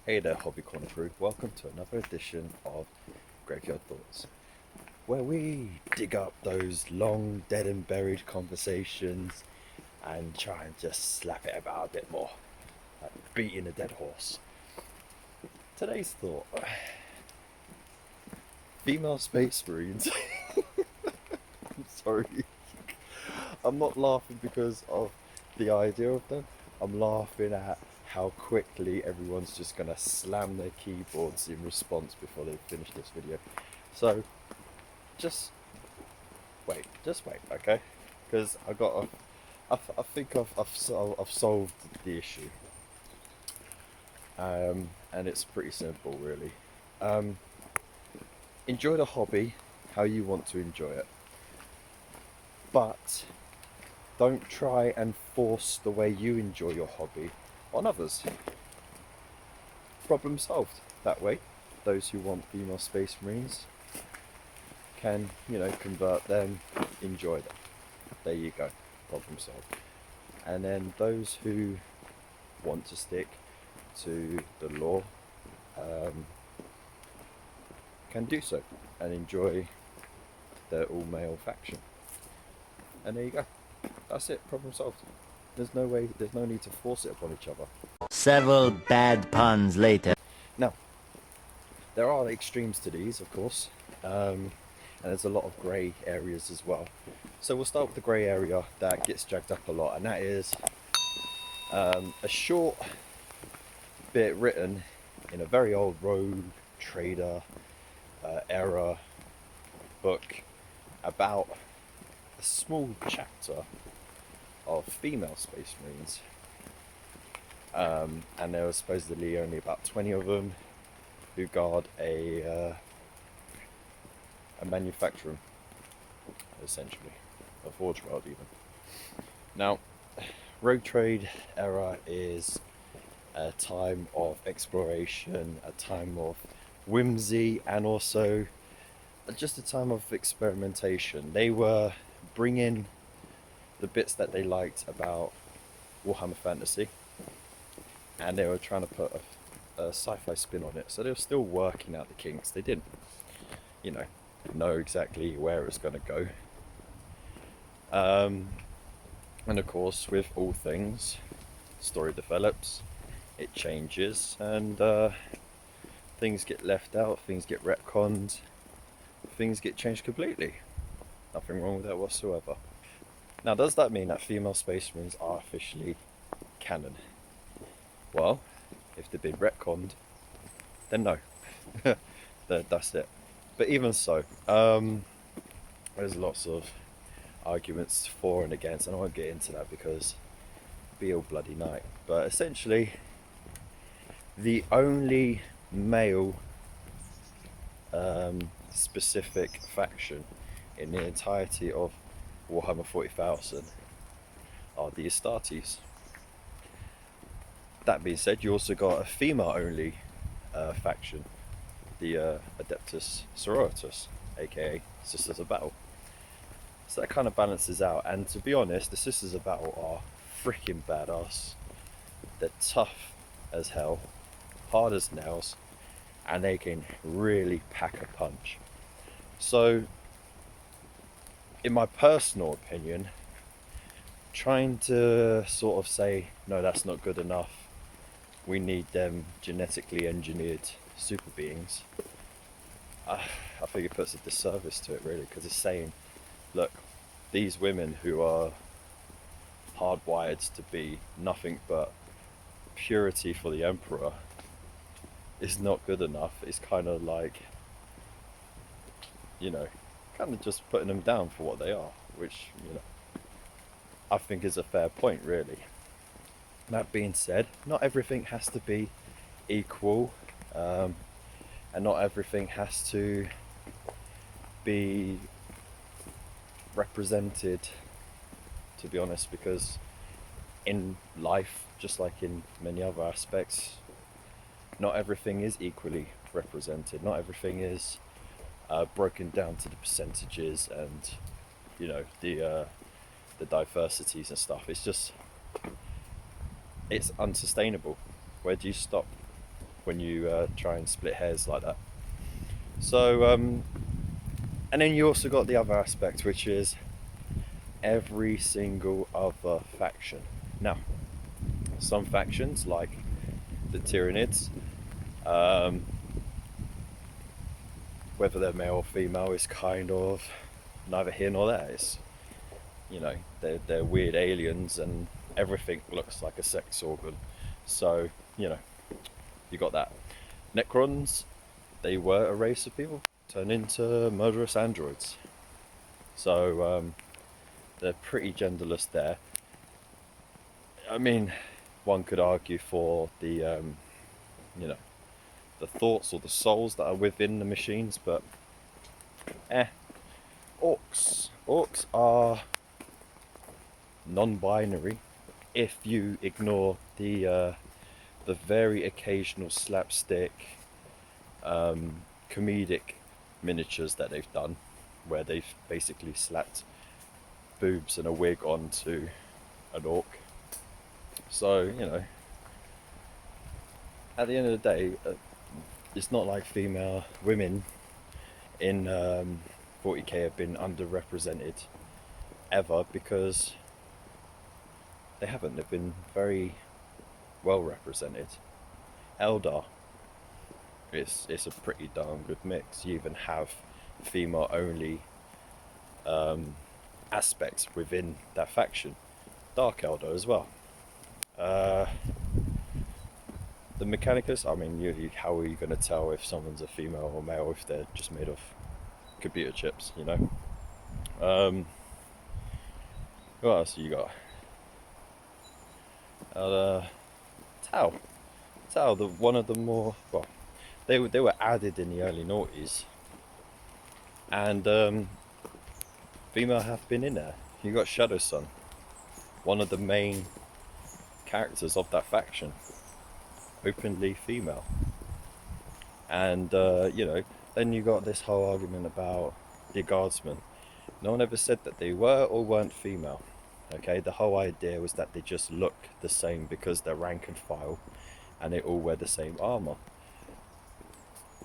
Hey there, Hobby Corner crew. Welcome to another edition of Graveyard Thoughts, where we dig up those long, dead and buried conversations and try and just slap it about a bit more, like beating a dead horse. Today's thought: female space marines. I'm sorry, I'm not laughing because of the idea of them. I'm laughing at how quickly everyone's just gonna slam their keyboards in response before they finish this video. So just just wait, okay? Because I think I've solved the issue, and it's pretty simple, really. Um, enjoy the hobby how you want to enjoy it, but don't try and force the way you enjoy your hobby on others. Problem solved that way. Those who want female space marines can, convert them, enjoy them. There you go, problem solved. And then those who want to stick to the law can do so and enjoy their all-male faction. And there you go. That's it, problem solved. There's no need to force it upon each other. Several bad puns later. Now, there are extremes to these, of course, and there's a lot of grey areas as well. So we'll start with the grey area that gets dragged up a lot, and that is a short bit written in a very old rogue trader era book about a small chapter of female space marines, and there were supposedly only about 20 of them who guard a manufacturer, essentially a forge world even. Now, rogue trade era is a time of exploration, a time of whimsy, and also just a time of experimentation. They were bringing the bits that they liked about Warhammer Fantasy, and they were trying to put a sci-fi spin on it. So they were still working out the kinks. They didn't, know exactly where it was going to go. And of course, with all things, story develops, it changes, and things get left out, things get retconned, things get changed completely. Nothing wrong with that whatsoever. Now, does that mean that female space marines are officially canon? Well, if they've been retconned, then no. That's it. But even so, there's lots of arguments for and against, and I won't get into that because it'd be all bloody night. But essentially, the only male specific faction in the entirety of Warhammer 40,000 are the Astartes. That being said, you also got a female only faction, the Adeptus Sororitas, aka Sisters of Battle. So that kind of balances out, and to be honest, the Sisters of Battle are freaking badass. They're tough as hell, hard as nails, and they can really pack a punch. So, in my personal opinion, trying to sort of say, no, that's not good enough, we need them genetically engineered super beings, I think it puts a disservice to it, really, because it's saying, look, these women who are hardwired to be nothing but purity for the Emperor is not good enough. It's kind of like, kind of just putting them down for what they are, which, I think is a fair point, really. That being said, not everything has to be equal, and not everything has to be represented, to be honest, because in life, just like in many other aspects, not everything is equally represented. Not everything is broken down to the percentages and the diversities and stuff. It's unsustainable. Where do you stop? when you try and split hairs like that. So, and then you also got the other aspect, which is every single other faction. Now, some factions, like the Tyranids, um, whether they're male or female is kind of neither here nor there. It's, you know, they're weird aliens and everything looks like a sex organ. So, you know, you got that. Necrons, they were a race of people turned into murderous androids. So they're pretty genderless there. I mean, one could argue for the, you know, the thoughts or the souls that are within the machines, but Orcs. Orcs are non-binary if you ignore the very occasional slapstick, comedic miniatures that they've done, where they've basically slapped boobs and a wig onto an orc. So, you know, at the end of the day, it's not like female women in 40k have been underrepresented ever, because they haven't. They've been very well represented. Eldar, it's a pretty darn good mix. You even have female only aspects within that faction. Dark Eldar as well. The Mechanicus, I mean, how are you going to tell if someone's a female or male if they're just made of computer chips, you know? What else you got? Tau. Tau, one of the more, well, they were added in the early noughties, and female have been in there. You got Shadow Sun, one of the main characters of that faction, openly female. And you know, then you got this whole argument about the Guardsmen. No one ever said that they were or weren't female. Okay, the whole idea was that they just look the same because they're rank and file, and they all wear the same armor,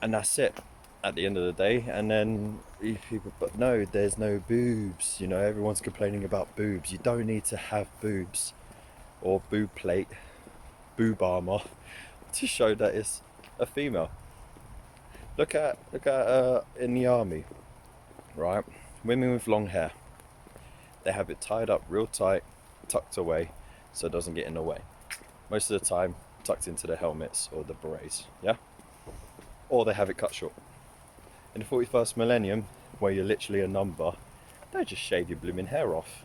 and that's it at the end of the day. And then people, but no, there's no boobs. You know, everyone's complaining about boobs. You don't need to have boobs or boob plate, boob armor to show that it's a female. Look at in the army, right? Women with long hair, they have it tied up real tight, tucked away, so it doesn't get in the way. Most of the time, tucked into the helmets or the berets, yeah? Or they have it cut short. In the 41st millennium, where you're literally a number, they just shave your blooming hair off.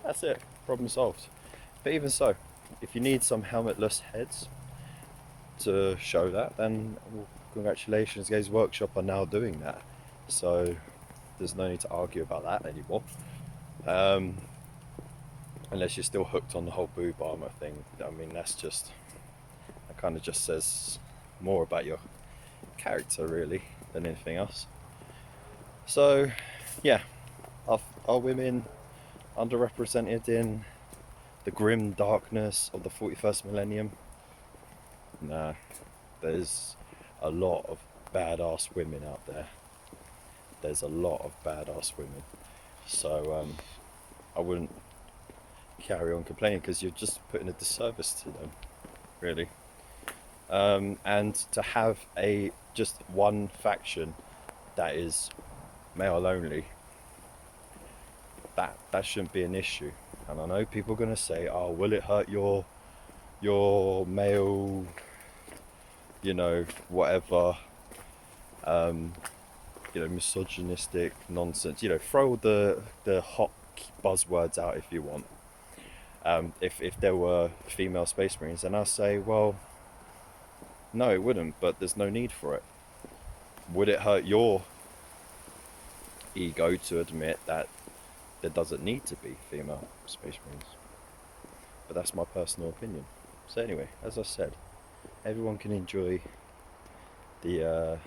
That's it, problem solved. But even so, if you need some helmetless heads to show that, then well, congratulations, Games Workshop are now doing that. So there's no need to argue about that anymore. Unless you're still hooked on the whole boob armor thing. I mean, that kind of just says more about your character really than anything else. So yeah, are women underrepresented in the grim darkness of the 41st millennium? Nah, there's a lot of badass women out there. There's a lot of badass women. So I wouldn't carry on complaining, because you're just putting a disservice to them, really. And to have just one faction that is male only, that shouldn't be an issue. And I know people are going to say, oh, will it hurt your male, you know, whatever, you know, misogynistic nonsense, you know, throw the hot buzzwords out if you want. If there were female Space Marines, then I'll say, well, no, it wouldn't, but there's no need for it. Would it hurt your ego to admit that there doesn't need to be female Space Marines? But that's my personal opinion. So anyway, as I said, everyone can enjoy the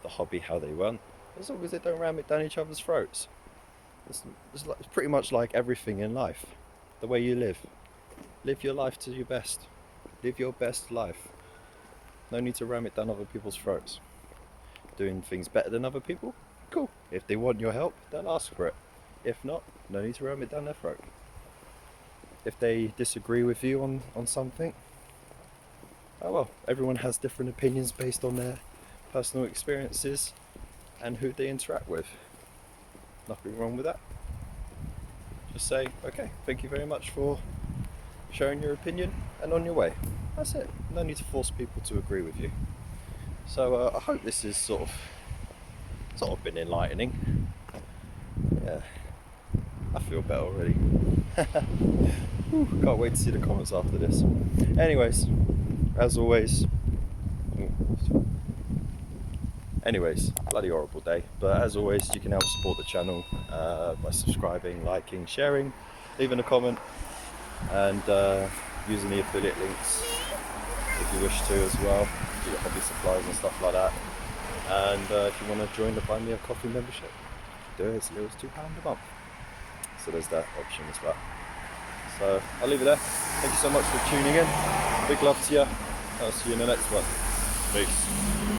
hobby how they want, as long as they don't ram it down each other's throats. It's pretty much like everything in life. The way you live your life to your best. Live your best life. No need to ram it down other people's throats. Doing things better than other people? Cool. If they want your help, then ask for it. If not, no need to ram it down their throat. If they disagree with you on something, oh well, everyone has different opinions based on their personal experiences and who they interact with. Nothing wrong with that. Just say, okay, thank you very much for sharing your opinion, and on your way. That's it. No need to force people to agree with you. So I hope this is sort of been enlightening. Yeah, I feel better already. Whew, can't wait to see the comments after this. Anyways, as always, bloody horrible day. But as always, you can help support the channel by subscribing, liking, sharing, leaving a comment, and using the affiliate links if you wish to as well, for your hobby supplies and stuff like that. And if you want to join the Buy Me a Coffee membership, do it as little as £2 a month. So there's that option as well. So I'll leave it there. Thank you so much for tuning in. Big love to you. I'll see you in the next one. Peace.